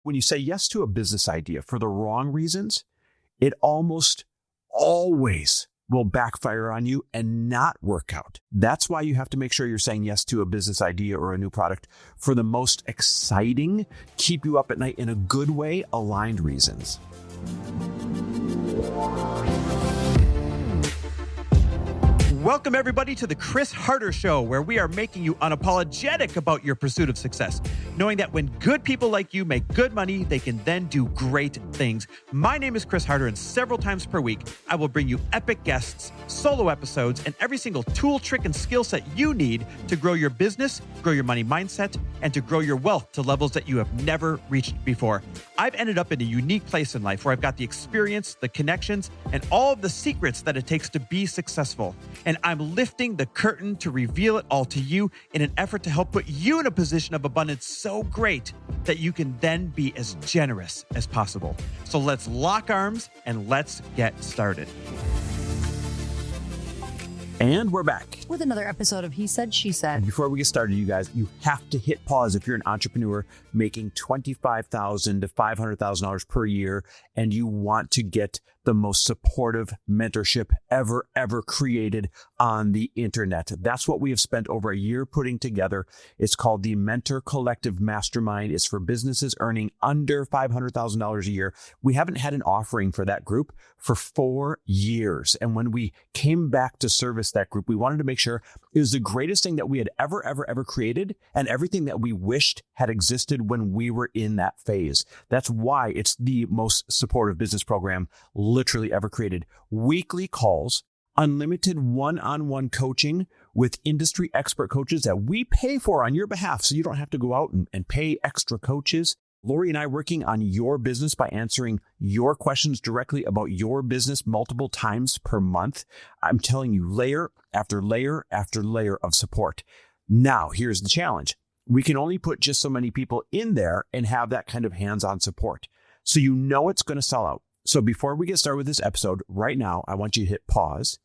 When you say yes to a business idea for the wrong reasons, it almost always will backfire on you and not work out. That's why you have to make sure you're saying yes to a business idea or a new product for the most exciting, keep you up at night in a good way, aligned reasons. Welcome, everybody, to the Chris Harder Show, where we are making you unapologetic about your pursuit of success, knowing that when good people like you make good money, they can then do great things. My name is Chris Harder, and several times per week, I will bring you epic guests, solo episodes, and every single tool, trick, and skill set you need to grow your business, grow your money mindset, and to grow your wealth to levels that you have never reached before. I've ended up in a unique place in life where I've got the experience, the connections, and all of the secrets that it takes to be successful. And I'm lifting the curtain to reveal it all to you in an effort to help put you in a position of abundance so great that you can then be as generous as possible. So let's lock arms and let's get started. And we're back with another episode of He Said, She Said. And before we get started, you guys, you have to hit pause if you're an entrepreneur making $25,000 to $500,000 per year and you want to get the most supportive mentorship ever created on the internet. That's what we have spent over a year putting together. It's called the Mentor Collective Mastermind. It's for businesses earning under $500,000 a year. We haven't had an offering for that group for 4 years. And when we came back to service that group, we wanted to make sure it was the greatest thing that we had ever created and everything that we wished had existed when we were in that phase. That's why it's the most supportive business program literally ever created. Weekly calls, unlimited one-on-one coaching with industry expert coaches that we pay for on your behalf so you don't have to go out and pay extra coaches. Lori and I working on your business by answering your questions directly about your business multiple times per month. I'm telling you, layer after layer after layer of support. Now, here's the challenge. We can only put just so many people in there and have that kind of hands-on support. So you know it's going to sell out. So before we get started with this episode, right now, I want you to hit pause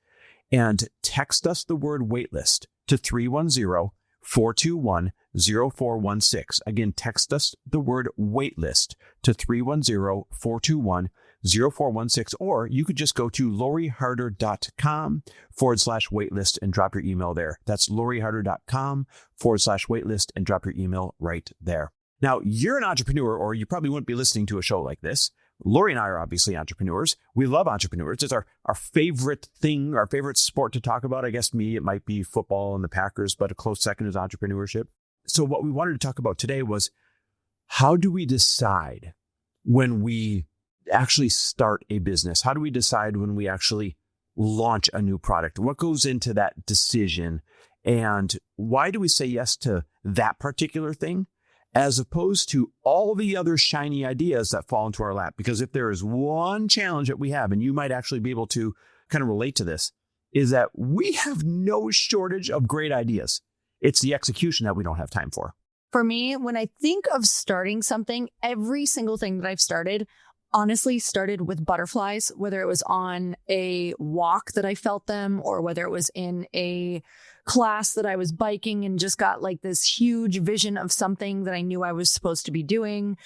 and text us the word waitlist to 310-421-0416. Again, text us the word waitlist to 310-421-0416, or you could just go to loriharder.com/waitlist and drop your email there. That's loriharder.com/waitlist and drop your email right there. Now, you're an entrepreneur, or you probably wouldn't be listening to a show like this. Lori and I are obviously entrepreneurs. We love entrepreneurs. It's our favorite thing, our favorite sport to talk about. I guess it might be football and the Packers, but a close second is entrepreneurship. So what we wanted to talk about today was, how do we decide when we actually start a business? How do we decide when we actually launch a new product? What goes into that decision? And why do we say yes to that particular thing as opposed to all the other shiny ideas that fall into our lap? Because if there is one challenge that we have, and you might actually be able to kind of relate to this, is that we have no shortage of great ideas. It's the execution that we don't have time for. For me, when I think of starting something, every single thing that I've started honestly started with butterflies, whether it was on a walk that I felt them, or whether it was in a class that I was biking and just got like this huge vision of something that I knew I was supposed to be doing.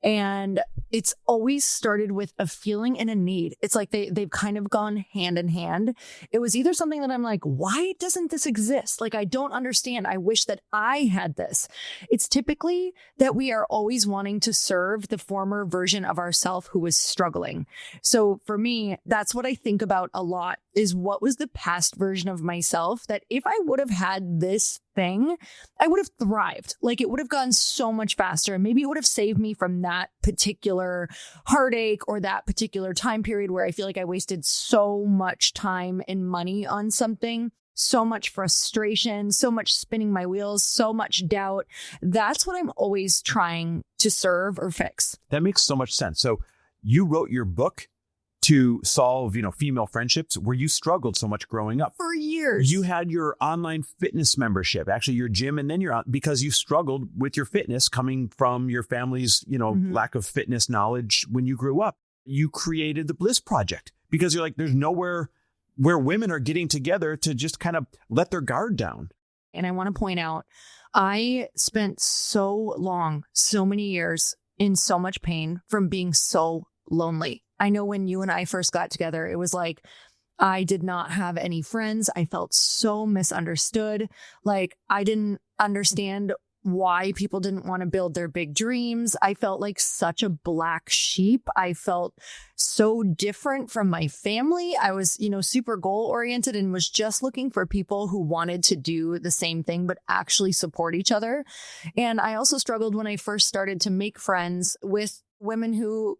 And it's always started with a feeling and a need. It's like they've kind of gone hand in hand. It was either something that I'm like, why doesn't this exist? Like, I don't understand. I wish that I had this. It's typically that we are always wanting to serve the former version of ourselves who was struggling. So for me, that's what I think about a lot, is what was the past version of myself that if I would have had this thing, I would have thrived. Like, it would have gone so much faster. And maybe it would have saved me from that particular heartache or that particular time period where I feel like I wasted so much time and money on something, so much frustration, so much spinning my wheels, so much doubt. That's what I'm always trying to serve or fix. That makes so much sense. So you wrote your book to solve, female friendships where you struggled so much growing up. For years. You had your online fitness membership, actually your gym, and then because you struggled with your fitness coming from your family's, lack of fitness knowledge when you grew up. You created the Bliss Project because you're like, there's nowhere where women are getting together to just kind of let their guard down. And I want to point out, I spent so many years in so much pain from being so lonely. I know when you and I first got together, it was like, I did not have any friends. I felt so misunderstood. Like I didn't understand why people didn't want to build their big dreams. I felt like such a black sheep. I felt so different from my family. I was, super goal oriented and was just looking for people who wanted to do the same thing, but actually support each other. And I also struggled when I first started to make friends with women who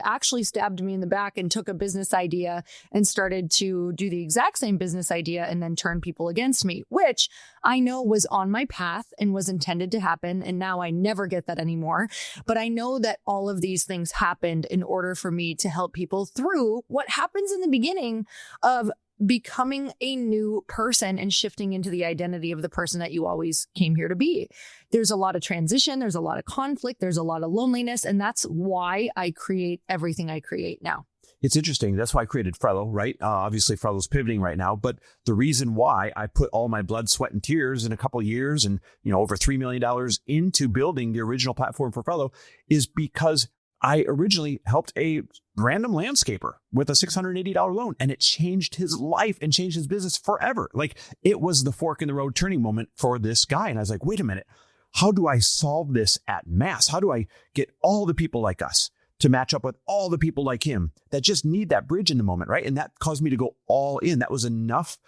actually stabbed me in the back and took a business idea and started to do the exact same business idea and then turn people against me, which I know was on my path and was intended to happen. And now I never get that anymore. But I know that all of these things happened in order for me to help people through what happens in the beginning of becoming a new person and shifting into the identity of the person that you always came here to be. There's a lot of transition. There's a lot of conflict. There's a lot of loneliness. And that's why I create everything I create now. It's interesting. That's why I created Frello, right? Obviously, Frello's pivoting right now. But the reason why I put all my blood, sweat, and tears in a couple of years and, over $3 million into building the original platform for Frello is because I originally helped a random landscaper with a $680 loan, and it changed his life and changed his business forever. Like it was the fork in the road turning moment for this guy. And I was like, wait a minute, how do I solve this at mass? How do I get all the people like us to match up with all the people like him that just need that bridge in the moment, right? And that caused me to go all in. That was enough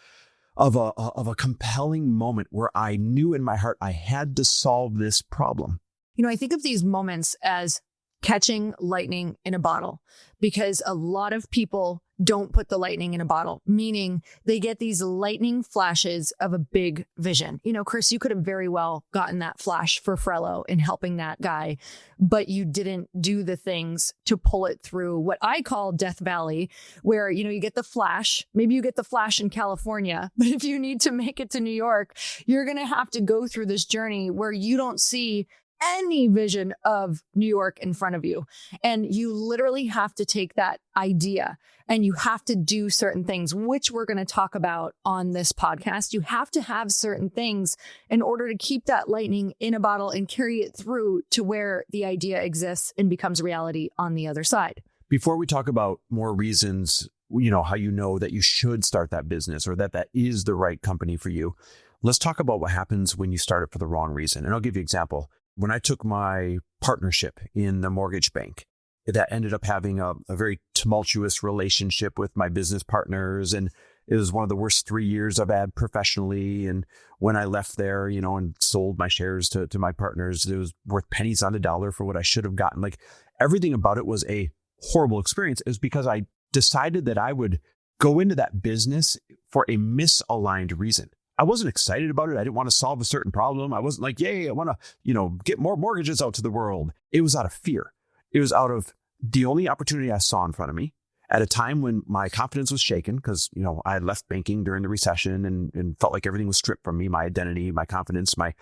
of a compelling moment where I knew in my heart I had to solve this problem. I think of these moments as catching lightning in a bottle, because a lot of people don't put the lightning in a bottle, meaning they get these lightning flashes of a big vision. Chris, you could have very well gotten that flash for Frello in helping that guy, but you didn't do the things to pull it through what I call Death Valley, where, you get the flash. Maybe you get the flash in California, but if you need to make it to New York, you're going to have to go through this journey where you don't see any vision of New York in front of you. And you literally have to take that idea and you have to do certain things, which we're going to talk about on this podcast. You have to have certain things in order to keep that lightning in a bottle and carry it through to where the idea exists and becomes reality on the other side. Before we talk about more reasons, how you know that you should start that business or that is the right company for you, let's talk about what happens when you start it for the wrong reason. And I'll give you an example. When I took my partnership in the mortgage bank, that ended up having a very tumultuous relationship with my business partners. And it was one of the worst 3 years I've had professionally. And when I left there, and sold my shares to my partners, it was worth pennies on the dollar for what I should have gotten. Like everything about it was a horrible experience. It was because I decided that I would go into that business for a misaligned reason. I wasn't excited about it. I didn't want to solve a certain problem. I wasn't like, yay, I want to, get more mortgages out to the world. It was out of fear. It was out of the only opportunity I saw in front of me at a time when my confidence was shaken because, I had left banking during the recession and felt like everything was stripped from me, my identity, my confidence, my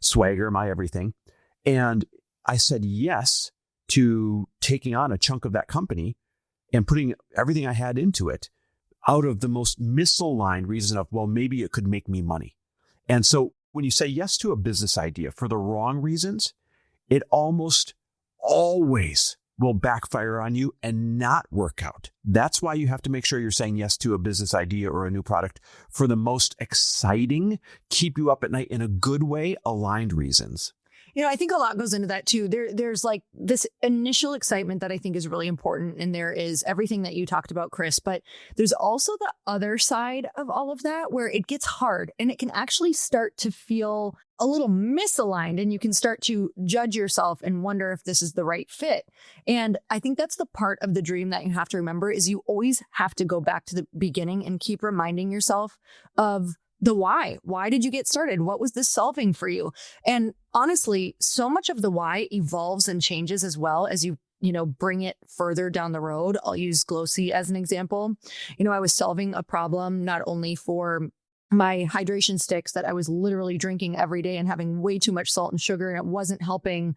swagger, my everything. And I said yes to taking on a chunk of that company and putting everything I had into it, out of the most misaligned reason of, well, maybe it could make me money. And so when you say yes to a business idea for the wrong reasons, it almost always will backfire on you and not work out. That's why you have to make sure you're saying yes to a business idea or a new product for the most exciting, keep you up at night in a good way, aligned reasons. I think a lot goes into that too. There's like this initial excitement that I think is really important. And there is everything that you talked about, Chris, but there's also the other side of all of that where it gets hard and it can actually start to feel a little misaligned and you can start to judge yourself and wonder if this is the right fit. And I think that's the part of the dream that you have to remember is you always have to go back to the beginning and keep reminding yourself of the why. Why did you get started? What was this solving for you? And honestly, so much of the why evolves and changes as well as you bring it further down the road. I'll use Glōci as an example. I was solving a problem not only for my hydration sticks that I was literally drinking every day and having way too much salt and sugar, and it wasn't helping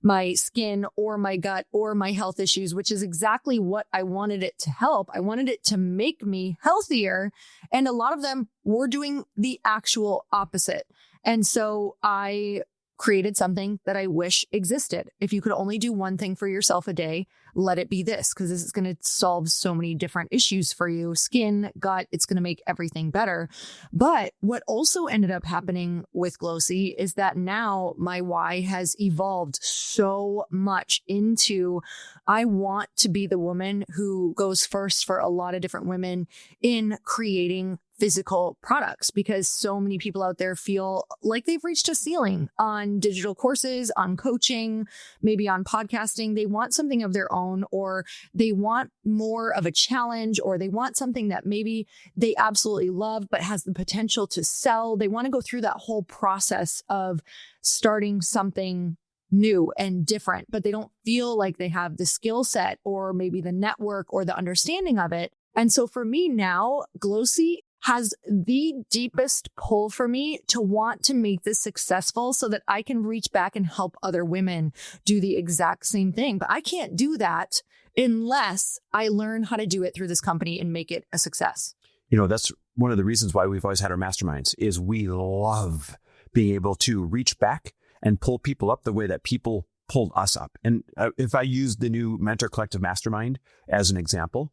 my skin or my gut or my health issues, which is exactly what I wanted it to help. I wanted it to make me healthier. And a lot of them were doing the actual opposite. And so I created something that I wish existed. If you could only do one thing for yourself a day, let it be this, because this is going to solve so many different issues for you. Skin, gut, it's going to make everything better. But what also ended up happening with Glōci is that now my why has evolved so much into, I want to be the woman who goes first for a lot of different women in creating physical products, because so many people out there feel like they've reached a ceiling on digital courses, on coaching, maybe on podcasting. They want something of their own, or they want more of a challenge, or they want something that maybe they absolutely love but has the potential to sell. They want to go through that whole process of starting something new and different, but they don't feel like they have the skill set or maybe the network or the understanding of it. And so for me now, Glōci has the deepest pull for me to want to make this successful so that I can reach back and help other women do the exact same thing. But I can't do that unless I learn how to do it through this company and make it a success. That's one of the reasons why we've always had our masterminds, is we love being able to reach back and pull people up the way that people pulled us up. And if I use the new Mentor Collective Mastermind as an example,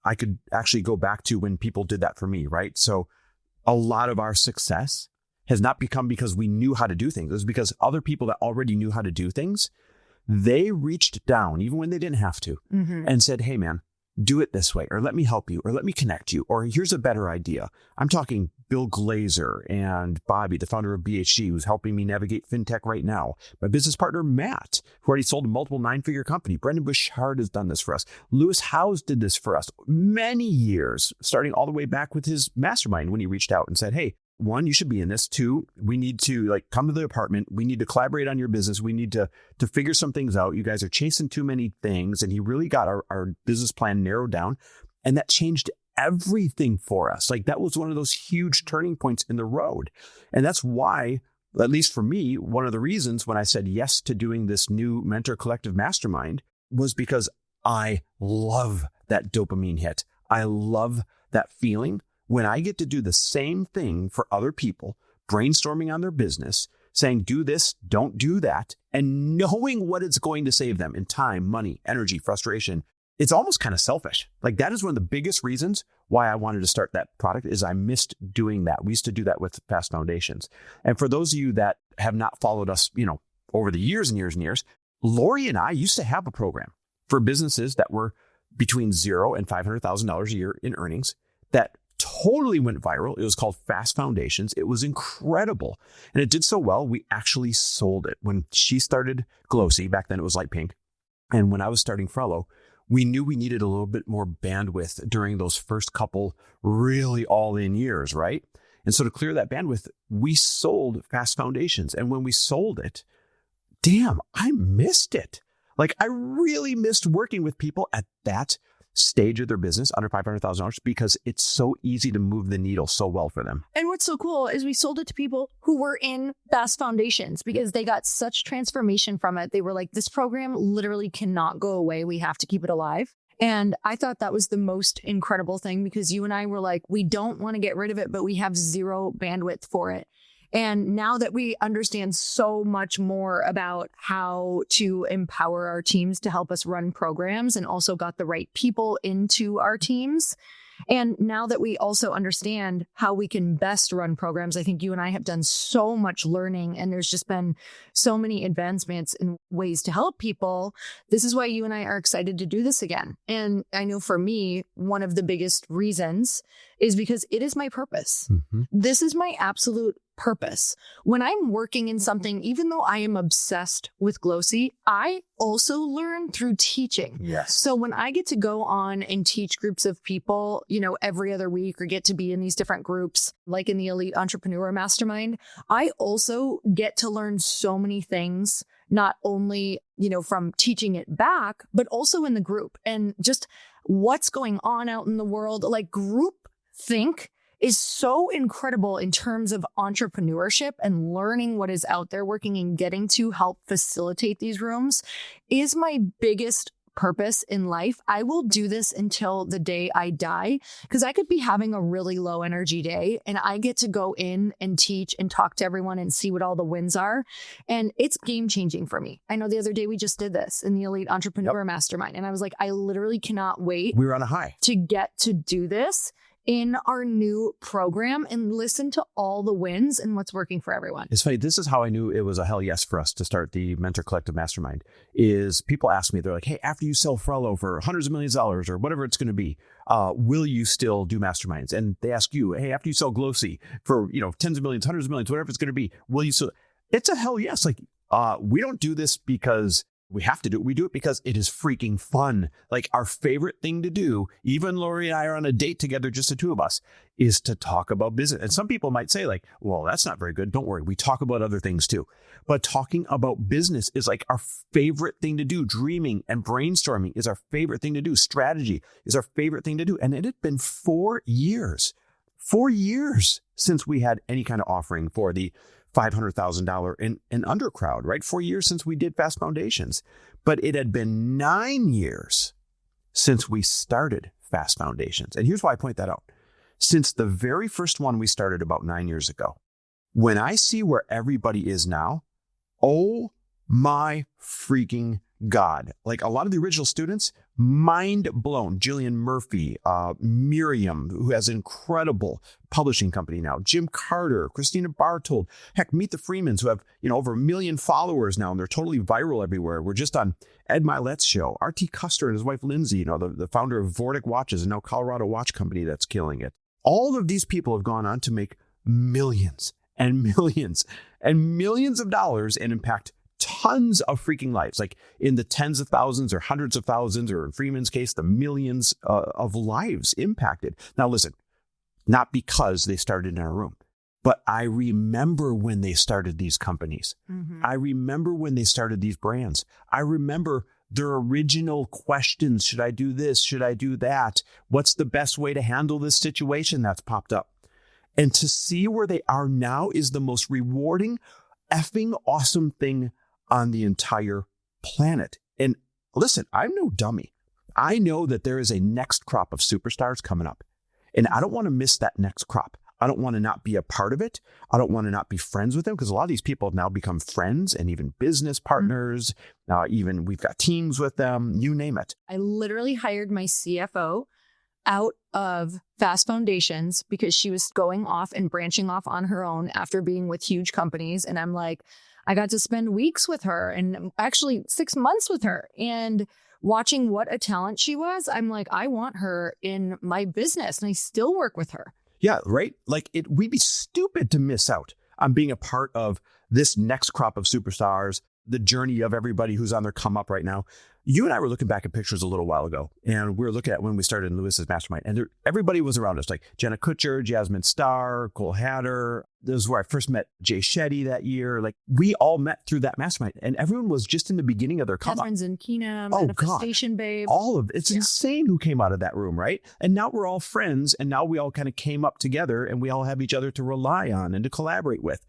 I could actually go back to when people did that for me, right? So a lot of our success has not become because we knew how to do things. It was because other people that already knew how to do things, they reached down, even when they didn't have to, and said, hey, man, do it this way, or let me help you, or let me connect you, or here's a better idea. I'm talking Bill Glazer and Bobby, the founder of BHG, who's helping me navigate fintech right now. My business partner, Matt, who already sold a multiple 9-figure company. Brendan Bouchard has done this for us. Lewis Howes did this for us many years, starting all the way back with his mastermind when he reached out and said, hey, 1, you should be in this. 2, we need to come to the apartment. We need to collaborate on your business. We need to figure some things out. You guys are chasing too many things. And he really got our business plan narrowed down. And that changed everything for us. That was one of those huge turning points in the road. And that's why, at least for me, one of the reasons when I said yes to doing this new Mentor Collective Mastermind was because I love that dopamine hit. I love that feeling when I get to do the same thing for other people, brainstorming on their business, saying, do this, don't do that, and knowing what it's going to save them in time, money, energy, frustration. It's almost kind of selfish. That is one of the biggest reasons why I wanted to start that product, is I missed doing that. We used to do that with Fast Foundations. And for those of you that have not followed us, over the years and years and years, Lori and I used to have a program for businesses that were between $0 and $500,000 a year in earnings that totally went viral. It was called Fast Foundations. It was incredible. And it did so well, we actually sold it. When she started Glōci, back then it was light pink. And when I was starting Frello, we knew we needed a little bit more bandwidth during those first couple really all-in years, right? And so to clear that bandwidth, we sold Fast Foundations. And when we sold it, damn, I missed it. I really missed working with people at that stage of their business under $500,000 because it's so easy to move the needle so well for them. And what's so cool is we sold it to people who were in Fast Foundations because they got such transformation from it. They were like, this program literally cannot go away. We have to keep it alive. And I thought that was the most incredible thing, because you and I were like, we don't want to get rid of it, but we have zero bandwidth for it. And now that we understand so much more about how to empower our teams to help us run programs, and also got the right people into our teams, and now that we also understand how we can best run programs, I think you and I have done so much learning, and there's just been so many advancements in ways to help people. This is why you and I are excited to do this again. And I know for me, one of the biggest reasons is because it is my purpose. This is my absolute purpose. When I'm working in something, even though I am obsessed with Glōci, I also learn through teaching. Yes. So when I get to go on and teach groups of people, every other week, or get to be in these different groups, like in the Elite Entrepreneur Mastermind, I also get to learn so many things, not only, from teaching it back, but also in the group, and just what's going on out in the world. Group think is so incredible in terms of entrepreneurship and learning what is out there working, and getting to help facilitate these rooms is my biggest purpose in life, I will do this until the day I die, because I could be having a really low energy day and I get to go in and teach and talk to everyone and see what all the wins are. And it's game changing for me. I know the other day we just did this in the Elite Entrepreneur Mastermind. And I was like, I literally cannot wait. We were on a high to get to do this in our new program and listen to all the wins and what's working for everyone. It's funny. This is how I knew it was a hell yes for us to start the Mentor Collective Mastermind. Is people ask me, they're like, hey, after you sell Frello for hundreds of millions of dollars or whatever it's going to be, will you still do masterminds? And they ask you, hey, after you sell Glōci for, tens of millions, hundreds of millions, whatever it's going to be, will you still? It's a hell yes. Like, we don't do this because we have to do it. We do it because it is freaking fun. Like, our favorite thing to do, even Lori and I are on a date together, just the two of us, is to talk about business. And some people might say like, well, that's not very good. Don't worry. We talk about other things too. But talking about business is like our favorite thing to do. Dreaming and brainstorming is our favorite thing to do. Strategy is our favorite thing to do. And it had been 4 years since we had any kind of offering for the $500,000 and under crowd, right? 4 years since we did Fast Foundations, but it had been 9 years since we started Fast Foundations. And here's why I point that out. Since the very first one we started about 9 years ago, when I see where everybody is now, oh my freaking God. Like, a lot of the original students, mind blown. Jillian Murphy, Miriam, who has an incredible publishing company now, Jim Carter, Christina Bartold, heck, meet the Freemans, who have, over 1 million followers now, and they're totally viral everywhere. We're just on Ed Milet's show. R.T. Custer and his wife, Lindsay, the founder of Vortic Watches and now Colorado Watch Company that's killing it. All of these people have gone on to make millions and millions and millions of dollars and impact tons of freaking lives, like in the tens of thousands or hundreds of thousands, or in Freeman's case, the millions of lives impacted. Now, listen, not because they started in our room, but I remember when they started these companies. Mm-hmm. I remember when they started these brands. I remember their original questions. Should I do this? Should I do that? What's the best way to handle this situation that's popped up? And to see where they are now is the most rewarding, effing awesome thing on the entire planet. And listen, I'm no dummy. I know that there is a next crop of superstars coming up, and I don't want to miss that next crop. I don't want to not be a part of it. I don't want to not be friends with them, because a lot of these people have now become friends and even business partners. Even we've got teams with them, you name it. I literally hired my CFO out of Fast Foundations because she was going off and branching off on her own after being with huge companies. And I'm like, I got to spend weeks with her, and actually 6 months with her, and watching what a talent she was. I'm like, I want her in my business, and I still work with her. Yeah, right. Like, we'd be stupid to miss out on being a part of this next crop of superstars, the journey of everybody who's on their come up right now. You and I were looking back at pictures a little while ago, and we were looking at when we started in Lewis's mastermind, and everybody was around us, like Jenna Kutcher, Jasmine Starr, Cole Hatter. This is where I first met Jay Shetty that year. Like, we all met through that mastermind, and everyone was just in the beginning of their come up. Catherine Zankina, Manifestation Babe. All of it's insane who came out of that room, right? And now we're all friends, and now we all kind of came up together, and we all have each other to rely on and to collaborate with.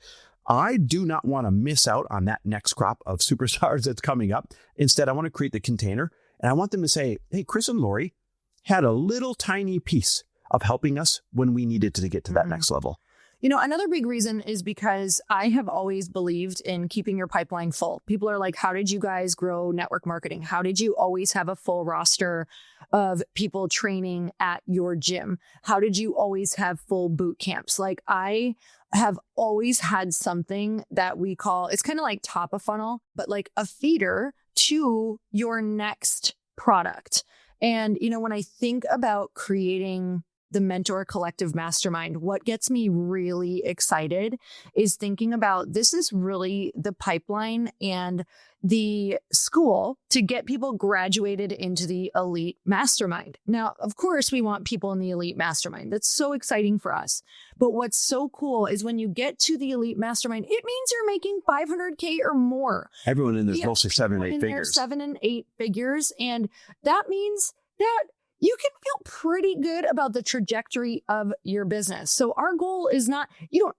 I do not want to miss out on that next crop of superstars that's coming up. Instead, I want to create the container, and I want them to say, hey, Chris and Lori had a little tiny piece of helping us when we needed to get to that next level. Another big reason is because I have always believed in keeping your pipeline full. People are like, how did you guys grow network marketing? How did you always have a full roster of people training at your gym? How did you always have full boot camps? Like, I have always had something that we call, it's kind of like top of funnel, but like a feeder to your next product. And, when I think about creating the Mentor Collective Mastermind, what gets me really excited is thinking about, this is really the pipeline and the school to get people graduated into the Elite Mastermind. Now, of course, we want people in the Elite Mastermind. That's so exciting for us. But what's so cool is when you get to the Elite Mastermind, it means you're making $500K or more. Everyone in there's mostly 7 and 8 figures. 7 and 8 figures. And that means that you can feel pretty good about the trajectory of your business. So our goal is not,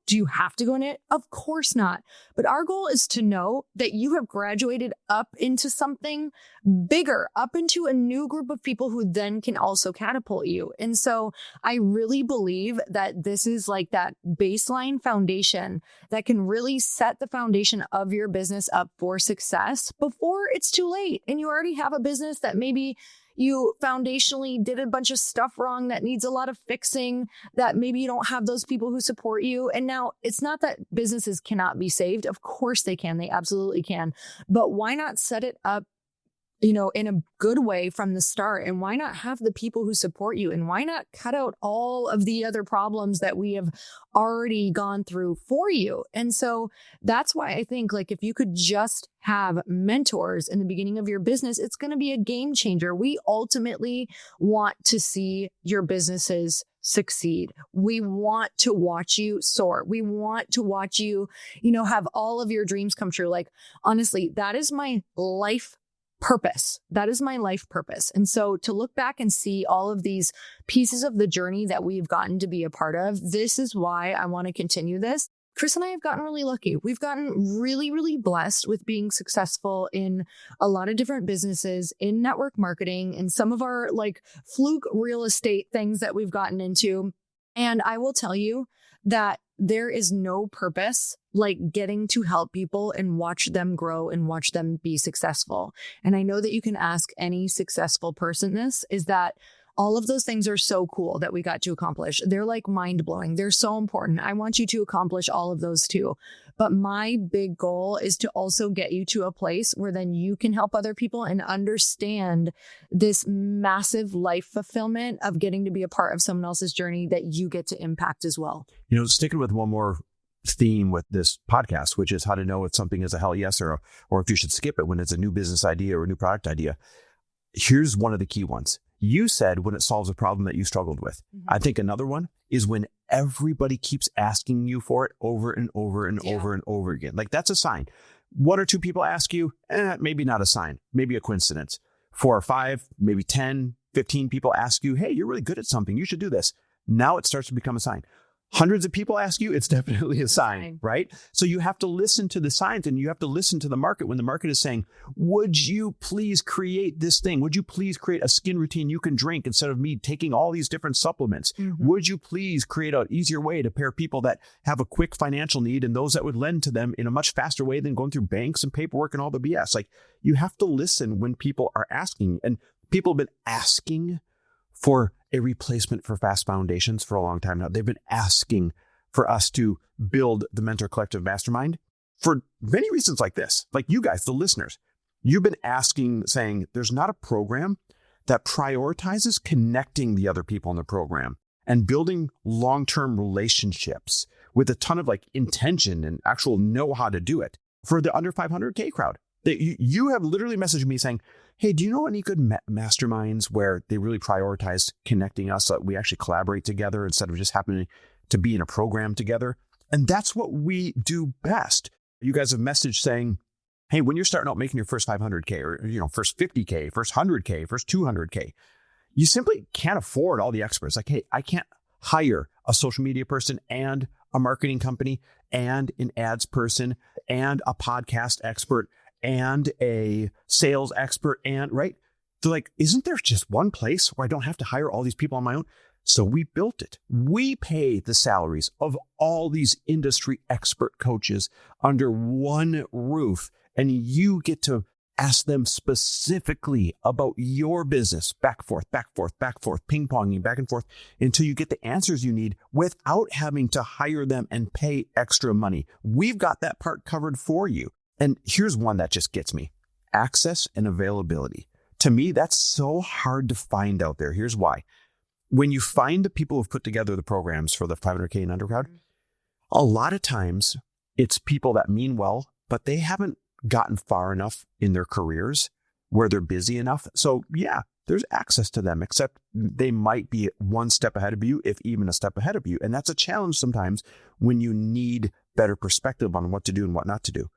do you have to go in it? Of course not. But our goal is to know that you have graduated up into something bigger, up into a new group of people who then can also catapult you. And so I really believe that this is like that baseline foundation that can really set the foundation of your business up for success before it's too late. And you already have a business that maybe you foundationally did a bunch of stuff wrong that needs a lot of fixing, that maybe you don't have those people who support you. And now it's not that businesses cannot be saved. Of course they can. They absolutely can. But why not set it up, in a good way from the start? And why not have the people who support you? And why not cut out all of the other problems that we have already gone through for you? And so that's why I think, like, if you could just have mentors in the beginning of your business, it's going to be a game changer. We ultimately want to see your businesses succeed. We want to watch you soar. We want to watch you, have all of your dreams come true. Like, honestly, that is my life purpose. That is my life purpose. And so to look back and see all of these pieces of the journey that we've gotten to be a part of, this is why I want to continue this. Chris and I have gotten really lucky. We've gotten really, really blessed with being successful in a lot of different businesses, in network marketing, and some of our like fluke real estate things that we've gotten into. And I will tell you that there is no purpose like getting to help people and watch them grow and watch them be successful. And I know that you can ask any successful person this, is that all of those things are so cool that we got to accomplish. They're like mind blowing. They're so important. I want you to accomplish all of those too. But my big goal is to also get you to a place where then you can help other people and understand this massive life fulfillment of getting to be a part of someone else's journey that you get to impact as well. Sticking with one more theme with this podcast, which is how to know if something is a hell yes or if you should skip it when it's a new business idea or a new product idea. Here's one of the key ones. You said when it solves a problem that you struggled with. Mm-hmm. I think another one is when everybody keeps asking you for it over and over and over and over again. Like, that's a sign. 1 or 2 people ask you, maybe not a sign, maybe a coincidence. 4 or 5, maybe 10, 15 people ask you, hey, you're really good at something. You should do this. Now it starts to become a sign. Hundreds of people ask you, it's definitely a sign, right? So you have to listen to the signs and you have to listen to the market when the market is saying, would you please create this thing? Would you please create a skin routine you can drink instead of me taking all these different supplements? Mm-hmm. Would you please create an easier way to pair people that have a quick financial need and those that would lend to them in a much faster way than going through banks and paperwork and all the BS? Like, you have to listen when people are asking, and people have been asking for a replacement for Fast Foundations for a long time now. They've been asking for us to build the Mentor Collective Mastermind for many reasons like this. Like, you guys, the listeners, you've been asking, saying there's not a program that prioritizes connecting the other people in the program and building long-term relationships with a ton of like intention and actual know how to do it for the under 500K crowd. You have literally messaged me saying, hey, do you know any good masterminds where they really prioritize connecting us? We actually collaborate together instead of just happening to be in a program together. And that's what we do best. You guys have messaged saying, hey, when you're starting out making your first 500K or, first 50K, first 100K, first 200K, you simply can't afford all the experts. Like, hey, I can't hire a social media person and a marketing company and an ads person and a podcast expert and a sales expert, and right? They're like, isn't there just one place where I don't have to hire all these people on my own? So we built it. We pay the salaries of all these industry expert coaches under one roof, and you get to ask them specifically about your business, back, forth, ping-ponging back and forth until you get the answers you need without having to hire them and pay extra money. We've got that part covered for you. And here's one that just gets me. Access and availability. To me, that's so hard to find out there. Here's why. When you find the people who've put together the programs for the 500K and under crowd, a lot of times it's people that mean well, but they haven't gotten far enough in their careers where they're busy enough. So yeah, there's access to them, except they might be one step ahead of you, if even a step ahead of you. And that's a challenge sometimes when you need better perspective on what to do and what not to do.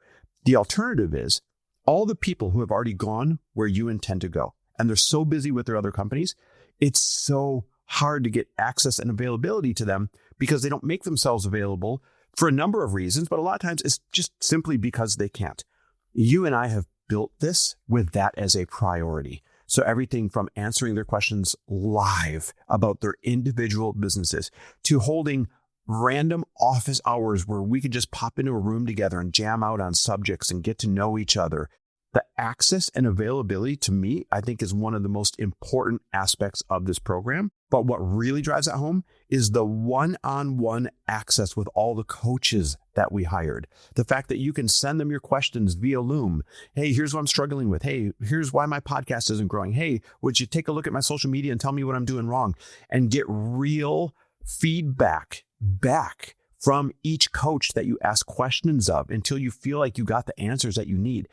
The alternative is all the people who have already gone where you intend to go, and they're so busy with their other companies, it's so hard to get access and availability to them because they don't make themselves available for a number of reasons, but a lot of times it's just simply because they can't. You and I have built this with that as a priority. So everything from answering their questions live about their individual businesses to holding random office hours where we could just pop into a room together and jam out on subjects and get to know each other. The access and availability to me, I think, is one of the most important aspects of this program. But what really drives that home is the one-on-one access with all the coaches that we hired. The fact that you can send them your questions via Loom. Hey, here's what I'm struggling with. Hey, here's why my podcast isn't growing. Hey, would you take a look at my social media and tell me what I'm doing wrong? And get real feedback back from each coach that you ask questions of until you feel like you got the answers that you need.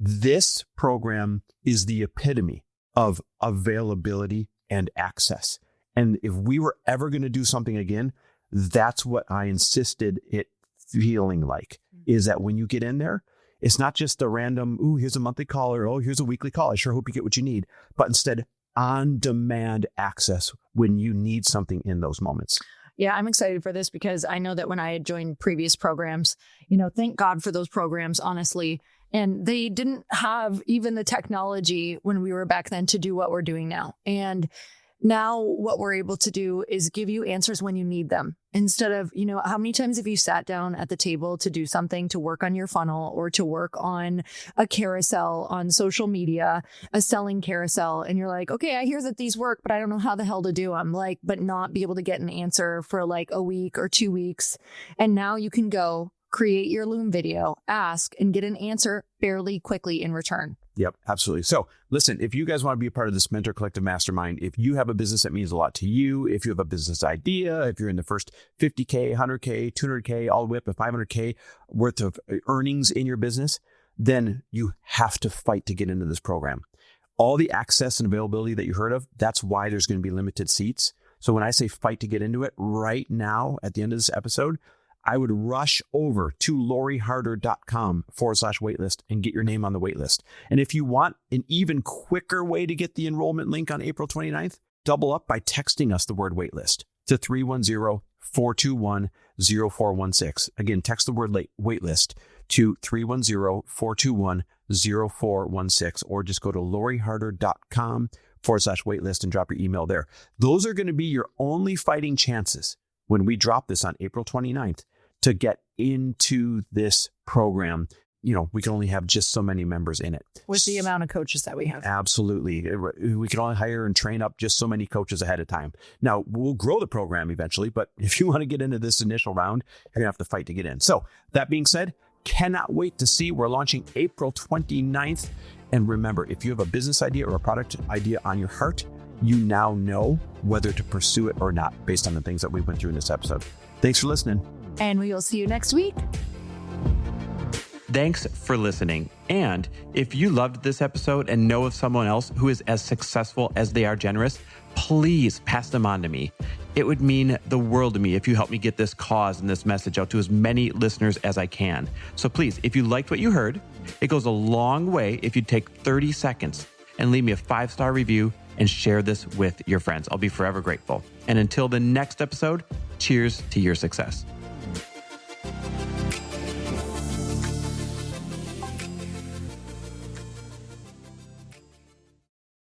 This program is the epitome of availability and access. And if we were ever going to do something again, that's what I insisted it feeling like, is that when you get in there, it's not just a random, ooh, here's a monthly call, or, oh, here's a weekly call. I sure hope you get what you need. But instead, on-demand access when you need something in those moments. Yeah, I'm excited for this because I know that when I had joined previous programs, thank God for those programs, honestly. And they didn't have even the technology when we were back then to do what we're doing now. And now what we're able to do is give you answers when you need them. Instead of, how many times have you sat down at the table to do something, to work on your funnel or to work on a carousel on social media, a selling carousel, and you're like, okay, I hear that these work, but I don't know how the hell to do them, but not be able to get an answer for a week or 2 weeks. And now you can go create your Loom video, ask, and get an answer fairly quickly in return. Yep, absolutely. So listen, if you guys want to be a part of this Mentor Collective Mastermind, if you have a business that means a lot to you, if you have a business idea, if you're in the first 50K, 100K, 200K, all the way up to 500K worth of earnings in your business, then you have to fight to get into this program. All the access and availability that you heard of, that's why there's going to be limited seats. So when I say fight to get into it right now at the end of this episode, I would rush over to loriharder.com/waitlist and get your name on the waitlist. And if you want an even quicker way to get the enrollment link on April 29th, double up by texting us the word waitlist to 310-421-0416. Again, text the word waitlist to 310-421-0416, or just go to loriharder.com/waitlist and drop your email there. Those are going to be your only fighting chances when we drop this on April 29th to get into this program. We can only have just so many members in it. With the amount of coaches that we have. Absolutely. We can only hire and train up just so many coaches ahead of time. Now, we'll grow the program eventually, but if you want to get into this initial round, you're going to have to fight to get in. So that being said, cannot wait to see. We're launching April 29th. And remember, if you have a business idea or a product idea on your heart, you now know whether to pursue it or not based on the things that we went through in this episode. Thanks for listening. And we will see you next week. Thanks for listening. And if you loved this episode and know of someone else who is as successful as they are generous, please pass them on to me. It would mean the world to me if you help me get this cause and this message out to as many listeners as I can. So please, if you liked what you heard, it goes a long way if you take 30 seconds and leave me a 5-star review and share this with your friends. I'll be forever grateful. And until the next episode, cheers to your success.